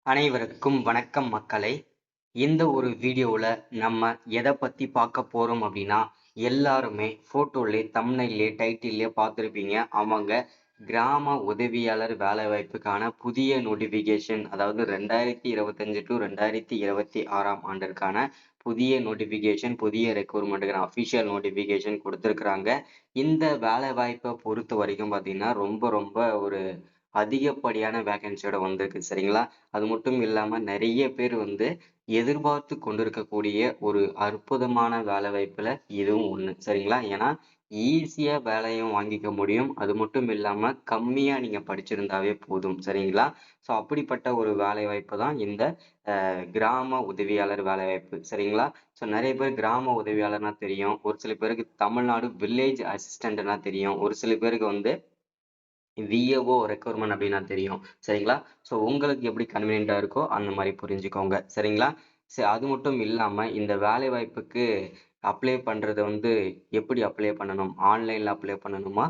அனைவருக்கும் வணக்கம் மக்களே. இந்த ஒரு வீடியோவில் நம்ம எதை பற்றி பார்க்க போகிறோம் அப்படின்னா, எல்லாருமே ஃபோட்டோலே தம்ப்நெயிலே டைட்டில்லே பார்த்துருப்பீங்க. அவங்க கிராம உதவியாளர் வேலைவாய்ப்புக்கான புதிய நோட்டிஃபிகேஷன், அதாவது 2025 டு 2026ஆம் ஆண்டிற்கான புதிய நோட்டிஃபிகேஷன், புதிய ரெக்ரூட்மெண்ட்டுக்கான அஃபிஷியல் நோட்டிஃபிகேஷன் கொடுத்துருக்குறாங்க. இந்த வேலைவாய்ப்பை பொறுத்த வரைக்கும் பார்த்தீங்கன்னா ரொம்ப ரொம்ப ஒரு அதிகப்படியான வேகன்சியோட வந்திருக்கு, சரிங்களா? அது மட்டும் இல்லாம நிறைய பேர் எதிர்பார்த்து கொண்டிருக்கக்கூடிய ஒரு அற்புதமான வேலைவாய்ப்புல இதுவும் ஒண்ணு, சரிங்களா? ஏன்னா ஈஸியா வேலையும் வாங்கிக்க முடியும். அது மட்டும் இல்லாம கம்மியா நீங்க படிச்சிருந்தாவே போதும், சரிங்களா? ஸோ அப்படிப்பட்ட ஒரு வேலைவாய்ப்பு தான் இந்த கிராம உதவியாளர் வேலைவாய்ப்பு, சரிங்களா? ஸோ நிறைய பேர் கிராம உதவியாளர்னா தெரியும். ஒரு சில பேருக்கு தமிழ்நாடு வில்லேஜ் அசிஸ்டன்ட்னா தெரியும். ஒரு சில பேருக்கு விஏஓ ரெக்யர்மெண்ட் அப்படின்னா தெரியும், சரிங்களா? ஸோ உங்களுக்கு எப்படி கன்வீனியன்ட்டா இருக்கோ அந்த மாதிரி புரிஞ்சுக்கோங்க, சரிங்களா? சரி, அது மட்டும் இல்லாம இந்த வேலை வாய்ப்புக்கு அப்ளை பண்றது எப்படி அப்ளை பண்ணணும்? ஆன்லைன்ல அப்ளை பண்ணணுமா,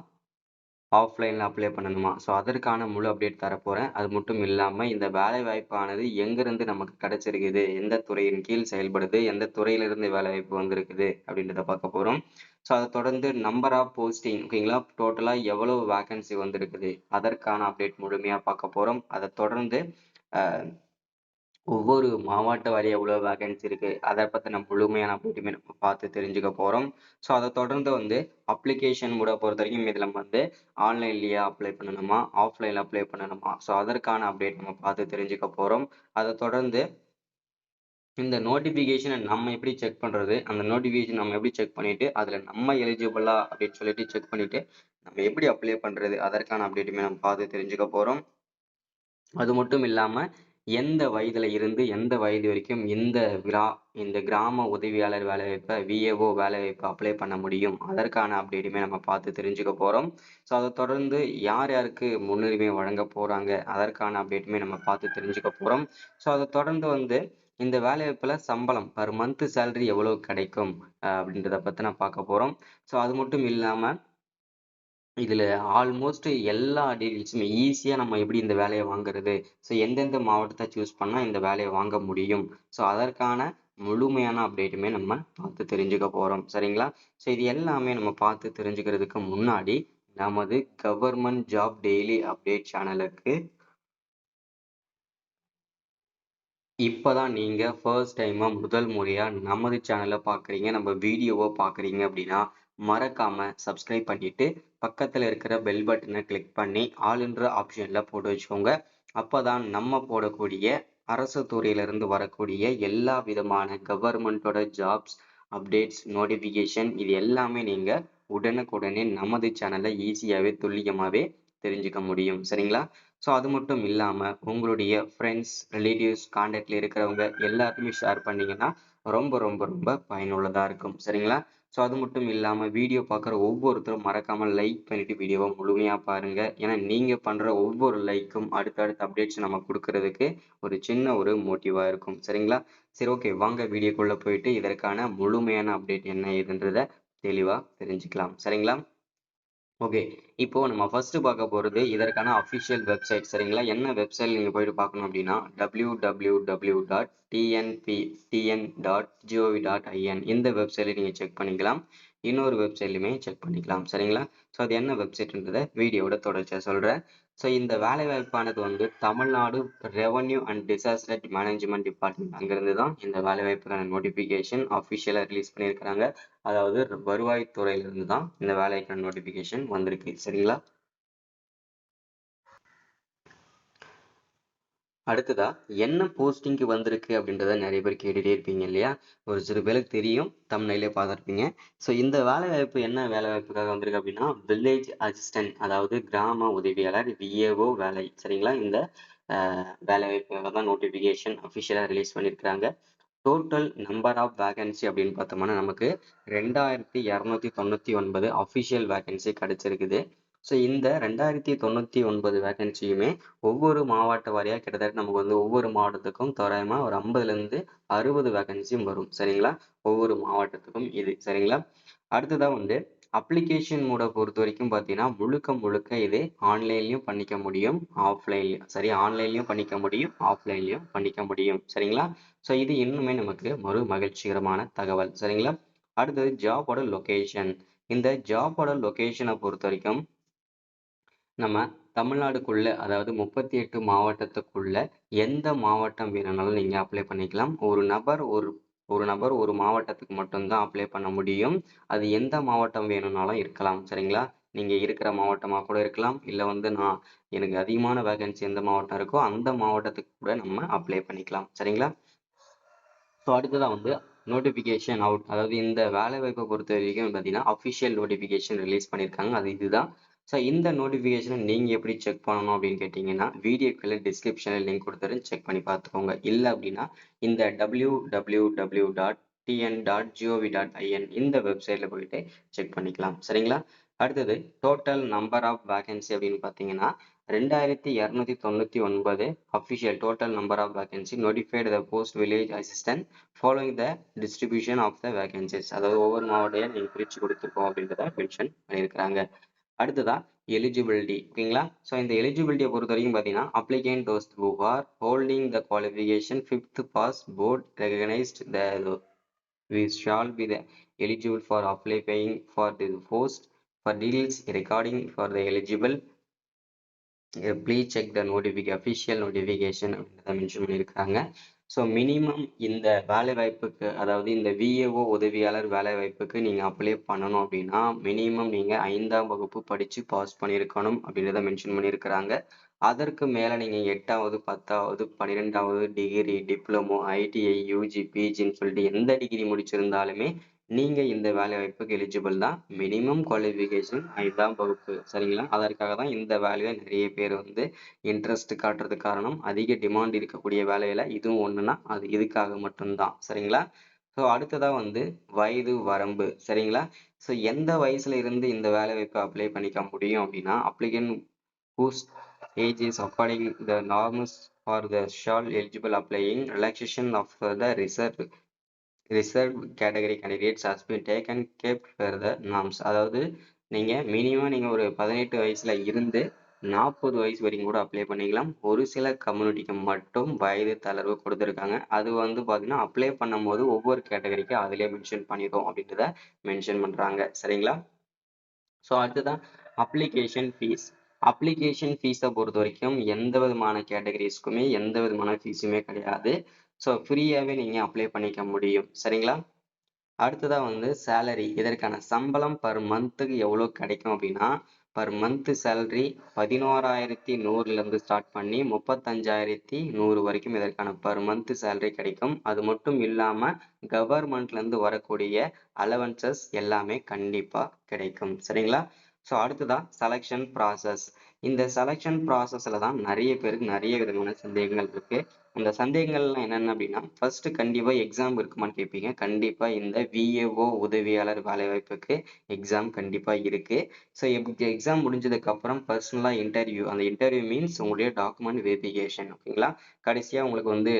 ஆஃப்லைன்ல அப்ளை பண்ணணுமா? ஸோ அதற்கான முழு அப்டேட் தரப்போறேன். அது மட்டும் இல்லாம இந்த வேலை வாய்ப்பானது எங்கிருந்து நமக்கு கிடைச்சிருக்குது, எந்த துறையின் கீழ் செயல்படுது, எந்த துறையிலிருந்து வேலை வாய்ப்பு வந்திருக்குது அப்படின்றத பார்க்க போறோம். ஸோ அதை தொடர்ந்து நம்பர் ஆஃப் போஸ்டிங், ஓகேங்களா? டோட்டலா எவ்வளவு வேகன்சி வந்திருக்குது அதற்கான அப்டேட் முழுமையா பார்க்க போறோம். அதை தொடர்ந்து அஹ், ஒவ்வொரு மாவட்ட வாரியா எவ்வளவு வேகன்சி இருக்கு அதை பத்தின முழுமையான அப்டேட்டுமே நம்ம பார்த்து தெரிஞ்சுக்க போறோம். ஸோ அதை தொடர்ந்து அப்ளிகேஷன் மூட பொறுத்த வரைக்கும் இதுல ஆன்லைன்லயே அப்ளை பண்ணணுமா, ஆஃப்லைன்ல அப்ளை பண்ணணுமா, ஸோ அதற்கான அப்டேட் நம்ம பார்த்து தெரிஞ்சுக்க போறோம். அதை தொடர்ந்து இந்த நோட்டிபிகேஷனை நம்ம எப்படி செக் பண்றது, அந்த நோட்டிபிகேஷன் நம்ம எப்படி செக் பண்ணிட்டு அதுல நம்ம எலிஜிபிளா அப்படின்னு சொல்லிட்டு செக் பண்ணிட்டு நம்ம எப்படி அப்ளை பண்றது அதற்கான அப்டேட்டுமே நம்ம பார்த்து தெரிஞ்சுக்க போறோம். அது மட்டும் இல்லாம எந்த வயதுல இருந்து எந்த வயது வரைக்கும் இந்த கிராம உதவியாளர் வேலைவாய்ப்பை, விஏஓ வேலைவாய்ப்பு அப்ளை பண்ண முடியும் அதற்கான அப்டேட்டுமே நம்ம பார்த்து தெரிஞ்சுக்க போறோம். ஸோ அதை தொடர்ந்து யார் யாருக்கு முன்னுரிமை வழங்க போறாங்க அதற்கான அப்டேட்டுமே நம்ம பார்த்து தெரிஞ்சுக்க போறோம். ஸோ அதை தொடர்ந்து இந்த வேலைவாய்ப்புல சம்பளம் பர் மந்த் சேலரி எவ்வளவு கிடைக்கும் அப்படின்றத பத்தி நான் பார்க்க போறோம். ஸோ அது மட்டும் இல்லாம இதுல ஆல்மோஸ்ட் எல்லா டீடைல்ஸுமே ஈஸியா நம்ம எப்படி இந்த வேலையை வாங்குறது, ஸோ எந்தெந்த மாவட்டத்தை சூஸ் பண்ணா இந்த வேலையை வாங்க முடியும், ஸோ அதற்கான முழுமையான அப்டேட்டுமே நம்ம பார்த்து தெரிஞ்சுக்க போறோம், சரிங்களா? ஸோ இது எல்லாமே நம்ம பார்த்து தெரிஞ்சுக்கிறதுக்கு முன்னாடி நமது கவர்மெண்ட் ஜாப் டெய்லி அப்டேட் சேனலுக்கு இப்பதான் நீங்க ஃபர்ஸ்ட் டைமா முதல் முறையா நமது சேனலை பார்க்குறீங்க, நம்ம வீடியோவை பார்க்குறீங்க அப்படின்னா மறக்காம சப்ஸ்கிரைப் பண்ணிட்டு பக்கத்துல இருக்கிற பெல் பட்டனை கிளிக் பண்ணி ஆல்ன்ற ஆப்ஷன்ல போட்டு வச்சுக்கோங்க. அப்பதான் நம்ம போடக்கூடிய அரசு துறையிலிருந்து வரக்கூடிய எல்லா விதமான கவர்மெண்டோட ஜாப்ஸ் அப்டேட்ஸ் நோட்டிஃபிகேஷன் இது எல்லாமே நீங்க உடனுக்குடனே நமது சேனல்ல ஈஸியாவே துல்லியமாவே தெரிஞ்சுக்க முடியும், சரிங்களா? ஸோ அது மட்டும் இல்லாம உங்களுடைய ஃப்ரெண்ட்ஸ், ரிலேட்டிவ்ஸ், கான்டாக்ட்ல இருக்கிறவங்க எல்லாருக்குமே ஷேர் பண்ணீங்கன்னா ரொம்ப ரொம்ப ரொம்ப பயனுள்ளதா இருக்கும், சரிங்களா? ஸோ அது மட்டும் இல்லாம வீடியோ பார்க்குற ஒவ்வொருத்தரும் மறக்காம லைக் பண்ணிட்டு வீடியோவை முழுமையா பாருங்க. ஏன்னா நீங்க பண்ற ஒவ்வொரு லைக்கும் அடுத்தடுத்த அப்டேட்ஸ் நம்ம கொடுக்கறதுக்கு ஒரு சின்ன ஒரு மோட்டிவா இருக்கும், சரிங்களா? சரி, ஓகே, வாங்க வீடியோக்குள்ள போயிட்டு இதற்கான முழுமையான அப்டேட் என்ன ஏதுன்றத தெளிவா தெரிஞ்சுக்கலாம், சரிங்களா? ஓகே. இப்போ நம்ம ஃபர்ஸ்ட் பார்க்க போறது இதற்கான அஃபிஷியல் வெப்சைட், சரிங்களா? என்ன வெப்சைட் நீங்க போயிட்டு பார்க்கணும் அப்படின்னா www.tnp.tn.gov.in இந்த வெப்சைட்ல நீங்க செக் பண்ணிக்கலாம். இன்னொரு வெப்சைட்லையுமே செக் பண்ணிக்கலாம், சரிங்களா? ஸோ அது என்ன வெப்சைட்ன்றதை வீடியோட தொடர்ச்சியா சொல்றேன். ஸோ இந்த வேலைவாய்ப்பானது Tamil Nadu revenue and disaster management department அங்கிருந்து தான் இந்த வேலைவாய்ப்புக்கான நோட்டிஃபிகேஷன் அஃபிஷியலாக ரிலீஸ் பண்ணியிருக்கிறாங்க. அதாவது வருவாய்த்துறையிலிருந்து தான் இந்த வேலைக்கான நோட்டிஃபிகேஷன் வந்திருக்கு, சரிங்களா? அடுத்ததா என்ன போஸ்டிங்க்கு வந்திருக்கு அப்படின்றத நிறைய பேர் கேட்டுட்டே இருப்பீங்க இல்லையா? ஒரு சில பேருக்கு தெரியும், தம்ப்நெயிலே பார்த்துருப்பீங்க. ஸோ இந்த வேலைவாய்ப்பு என்ன வேலைவாய்ப்புக்காக வந்திருக்கு அப்படின்னா வில்லேஜ் அசிஸ்டன்ட், அதாவது கிராம உதவியாளர், விஏஓ வேலை, சரிங்களா? இந்த வேலைவாய்ப்புக்காக தான் நோட்டிஃபிகேஷன் அஃபிஷியலாக ரிலீஸ் பண்ணியிருக்கிறாங்க. டோட்டல் நம்பர் ஆஃப் வேகன்சி அப்படின்னு பார்த்தோம்னா நமக்கு 2299 அஃபிஷியல் வேகன்சி கிடைச்சிருக்குது. ஸோ இந்த 2099 வேகன்சியுமே ஒவ்வொரு மாவட்ட வாரியா கிட்டத்தட்ட நமக்கு ஒவ்வொரு மாவட்டத்துக்கும் தோராயமா ஒரு 50லேருந்து 60 வேகன்சியும் வரும், சரிங்களா? ஒவ்வொரு மாவட்டத்துக்கும் இது, சரிங்களா? அடுத்ததா அப்ளிகேஷன் மோட பொறுத்தவரைக்கும் பார்த்தீங்கன்னா, முழுக்க முழுக்க இது ஆன்லைன்லயும் பண்ணிக்க முடியும், ஆஃப்லைன்லயும். சரி, ஆன்லைன்லயும் பண்ணிக்க முடியும், ஆஃப்லைன்லயும் பண்ணிக்க முடியும். சரிங்களா? ஸோ இது இன்னுமே நமக்கு ஒரு மகிழ்ச்சிகரமான தகவல். சரிங்களா? அடுத்தது ஜாபோட லொகேஷன். இந்த ஜாபோட லொகேஷனை பொறுத்தவரைக்கும் நம்ம தமிழ்நாடுக்குள்ள, அதாவது 38 மாவட்டத்துக்குள்ள எந்த மாவட்டம் வேணும்னாலும் நீங்க அப்ளை பண்ணிக்கலாம். ஒரு நபர் ஒரு மாவட்டத்துக்கு மட்டும் தான் அப்ளை பண்ண முடியும். அது எந்த மாவட்டம் வேணும்னாலும் இருக்கலாம். சரிங்களா? நீங்க இருக்கிற மாவட்டமா கூட இருக்கலாம். இல்ல வந்து எனக்கு அதிகமான வேகன்சி எந்த மாவட்டம் இருக்கோ அந்த மாவட்டத்துக்கு கூட நம்ம அப்ளை பண்ணிக்கலாம். சரிங்களா? ஸோ அடுத்ததா வந்து நோட்டிஃபிகேஷன் அவுட். அதாவது இந்த வேலைவாய்ப்பை பொறுத்த வரைக்கும் பார்த்தீங்கன்னா, அஃபிஷியல் நோட்டிஃபிகேஷன் ரிலீஸ் பண்ணியிருக்காங்க. அது இதுதான். ஸோ இந்த நோட்டிஃபிகேஷனை நீங்கள் எப்படி செக் பண்ணணும் அப்படின்னு கேட்டிங்கன்னா, வீடியோக்குள்ள டிஸ்கிரிப்ஷனில் லிங்க் கொடுத்துறேன், செக் பண்ணி பார்த்துக்கோங்க. இல்லை அப்படின்னா இந்த www.tn.gov.in இந்த வெப்சைட்டில் போயிட்டு செக் பண்ணிக்கலாம். சரிங்களா? அடுத்தது டோட்டல் நம்பர் ஆஃப் வேகன்சி அப்படின்னு பார்த்தீங்கன்னா 2299 official total number of vacancy notified the post village assistant following the distribution of the vacancies. அதாவது ஒவ்வொரு மாவட்டையும் நீங்க பிரிச்சு கொடுத்துருக்கோம் அப்படின்றத மென்ஷன் பண்ணியிருக்கிறாங்க. அடுத்ததா எலிஜிபிலிட்டி. ஓகேங்களா? ஸோ இந்த எலிஜிபிலிட்டியை பொறுத்த வரைக்கும் பார்த்தீங்கன்னா applicant those who are holding the qualification 5th pass board recognized the we shall be the eligible for applying for the post. For details regarding for the eligible please check the official notification அப்படின்றத mention பண்ணியிருக்காங்க. So minimum இந்த வேலை வாய்ப்புக்கு, அதாவது இந்த VAO உதவியாளர் வேலை வாய்ப்புக்கு நீங்கள் அப்ளை பண்ணணும் அப்படின்னா மினிமம் நீங்கள் 5ஆம் வகுப்பு படித்து பாஸ் பண்ணியிருக்கணும் அப்படின்றத மென்ஷன் பண்ணியிருக்கிறாங்க. அதற்கு மேலே நீங்கள் 8வது 10வது 12வது டிகிரி, டிப்ளமோ, ஐடிஐ, யூஜி, பிஜின்னு சொல்லிட்டு எந்த டிகிரி முடிச்சிருந்தாலுமே நீங்கள் இந்த வேலை வாய்ப்புக்கு எலிஜிபிள் தான். மினிமம் குவாலிஃபிகேஷன் 5ஆம் வகுப்பு. சரிங்களா? அதற்காக தான் இந்த வேலையை நிறைய பேர் வந்து இன்ட்ரெஸ்ட் காட்டுறதுக்கு காரணம், அதிக டிமாண்ட் இருக்கக்கூடிய வேலையில இதுவும் ஒன்றுனா அது இதுக்காக மட்டும்தான். சரிங்களா? ஸோ அடுத்ததா வந்து வயது வரம்பு. சரிங்களா? ஸோ எந்த வயசுல இருந்து இந்த வேலை வாய்ப்பை அப்ளை பண்ணிக்க முடியும் அப்படின்னா, applicant whose age is according the norms for the shall eligible applying relaxation of the reserved category candidates has been taken kept further norms. அதாவது நீங்க மினிமம் நீங்க ஒரு 18 வயசுல இருந்து 40 வயசு வரைக்கும் கூட அப்ளை பண்ணிக்கலாம். ஒரு சில கம்யூனிட்டிக்கு மட்டும் வயது தளர்வு கொடுத்துருக்காங்க. அது வந்து பாத்தீங்கன்னா அப்ளை பண்ணும் போது ஒவ்வொரு கேட்டகரிக்கு அதிலே மென்ஷன் பண்ணிடும் அப்படின்றத மென்ஷன் பண்றாங்க. சரிங்களா? ஸோ அடுத்ததான் அப்ளிகேஷன் ஃபீஸ். அப்ளிகேஷன் ஃபீஸை பொறுத்த வரைக்கும் எந்த விதமான கேட்டகரிஸ்க்குமே எந்த விதமான ஃபீஸுமே கிடையாது. ஸோ ஃப்ரீயாகவே நீங்கள் அப்ளை பண்ணிக்க முடியும். சரிங்களா? அடுத்ததா வந்து சேலரி. இதற்கான சம்பளம் பர் மந்த்துக்கு எவ்வளோ கிடைக்கும் அப்படின்னா, பர் மந்த் சேலரி 11,100லேருந்து ஸ்டார்ட் பண்ணி 35,100 வரைக்கும் இதற்கான பர் மந்த் சேலரி கிடைக்கும். அது மட்டும் இல்லாமல் கவர்மெண்ட்லேருந்து வரக்கூடிய அலவன்சஸ் எல்லாமே கண்டிப்பாக கிடைக்கும். சரிங்களா? ஸோ அடுத்ததான் செலெக்ஷன் ப்ராசஸ். இந்த செலெக்ஷன் ப்ராசஸில் தான் நிறைய பேருக்கு நிறைய விதமான சந்தேகங்கள் இருக்கு. அந்த சந்தேகங்கள்லாம் என்னென்ன அப்படின்னா, ஃபர்ஸ்ட் கண்டிப்பாக எக்ஸாம் இருக்குமான்னு கேட்பீங்க. கண்டிப்பாக இந்த விஏஓ உதவியாளர் வேலைவாய்ப்புக்கு எக்ஸாம் கண்டிப்பாக இருக்கு. ஸோ எக்ஸாம் முடிஞ்சதுக்கு அப்புறம் பர்சனலாக இன்டர்வியூ. அந்த இன்டர்வியூ மீன்ஸ் உங்களுடைய டாக்குமெண்ட் வெரிஃபிகேஷன். ஓகேங்களா? கடைசியாக உங்களுக்கு வந்து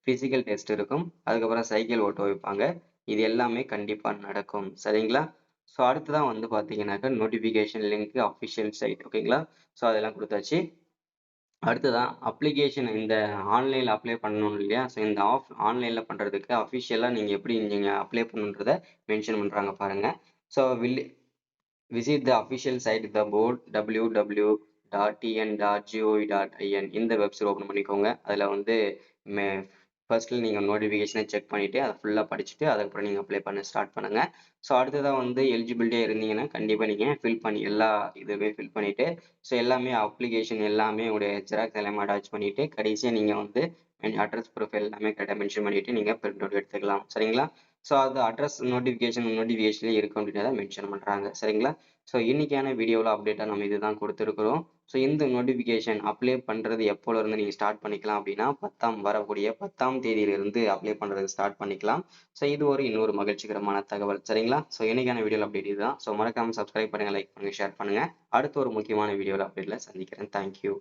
ஃபிசிக்கல் டெஸ்ட் இருக்கும். அதுக்கப்புறம் சைக்கிள் ஓட்ட வைப்பாங்க. இது எல்லாமே கண்டிப்பாக நடக்கும். சரிங்களா? ஸோ அடுத்ததான் வந்து பார்த்தீங்கன்னாக்கா நோட்டிஃபிகேஷன் லிங்க், அஃபிஷியல் சைட். ஓகேங்களா? ஸோ அதெல்லாம் கொடுத்தாச்சு. அடுத்ததான் அப்ளிகேஷன் இந்த ஆன்லைனில் அப்ளை பண்ணணும் இல்லையா? ஸோ இந்த ஆன்லைனில் பண்ணுறதுக்கு அஃபிஷியலாக நீங்கள் எப்படி நீங்கள் அப்ளை பண்ணுன்றதை மென்ஷன் பண்ணுறாங்க பாருங்கள். So visit the official site the board www.tn.gov.in இந்த வெப்சைட் ஓப்பன் பண்ணிக்கோங்க. அதில் வந்து ஃபர்ஸ்ட்ல நீங்கள் நோட்டிஃபிகேஷனை செக் பண்ணிவிட்டு அதை ஃபுல்லாக படிச்சுட்டு அதுக்கப்புறம் நீங்கள் அப்ளை பண்ண ஸ்டார்ட் பண்ணுங்கள். ஸோ அடுத்ததாக வந்து எலிஜிபிலிட்டியாக இருந்தீங்கன்னா கண்டிப்பாக நீங்கள் ஃபில் பண்ணி எல்லா இதுவே ஃபில் பண்ணிவிட்டு, ஸோ எல்லாமே அப்ளிகேஷன் எல்லாமே உங்களுடைய ஜெராக்ஸ் எல்லாமே அட்டாச் பண்ணிவிட்டு கடைசியாக நீங்கள் வந்து அட்ரஸ் ப்ரூஃப் எல்லாமே கரெக்டாக மென்ஷன் பண்ணிவிட்டு நீங்கள் பிரிண்ட் அவுட் எடுத்துக்கலாம். சரிங்களா? ஸோ அது அட்ரஸ் நோட்டிஃபிகேஷன்லேயே இருக்கும் அப்படின்றத மென்ஷன் பண்ணுறாங்க. சரிங்களா? ஸோ இன்னைக்கான வீடியோவில் அப்டேட்டாக நம்ம இதுதான் கொடுத்துருக்குறோம். ஸோ இந்த நோட்டிஃபிகேஷன் அப்ளை பண்ணுறது எப்போலேருந்து நீங்கள் ஸ்டார்ட் பண்ணிக்கலாம் அப்படின்னா வரக்கூடிய 10ஆம் தேதியிலிருந்து அப்ளை பண்ணுறதுக்கு ஸ்டார்ட் பண்ணிக்கலாம். ஸோ இது இன்னொரு மகிழ்ச்சிகரமான தகவல். சரிங்களா? ஸோ இன்னைக்கான வீடியோவில் அப்டேட் இதுதான். ஸோ மறக்காமல் சப்ஸ்கிரைப் பண்ணுங்கள், லைக் பண்ணுங்கள், ஷேர் பண்ணுங்கள். அடுத்த ஒரு முக்கியமான வீடியோவில் அப்டேட்டில் சந்திக்கிறேன். தேங்க்யூ.